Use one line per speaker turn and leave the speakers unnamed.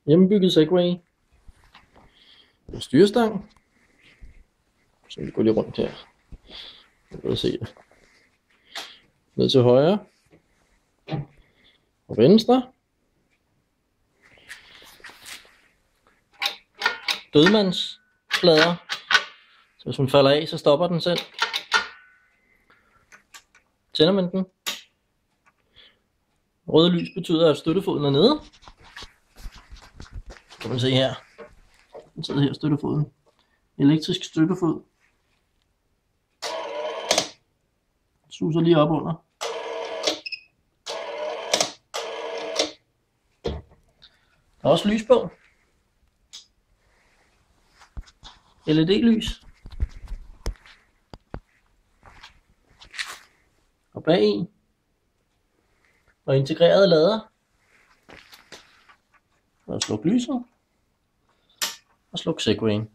Hjemmebygget Segway. En styrestang. Så vi går lige rundt her. Jeg vil se det. Ned til højre. Og venstre. Dødmandsplader. Så hvis man falder af, så stopper den selv. Tænder man den. Røde lys betyder, at støttefoden er nede. Kan man se her. Den sidder her, støttefoden. Elektrisk støttefod. Suser lige op under. Der er også lys på. LED-lys. Og bag i. Og integreret lader. Og sluk lyset. Og sluk Segwayen.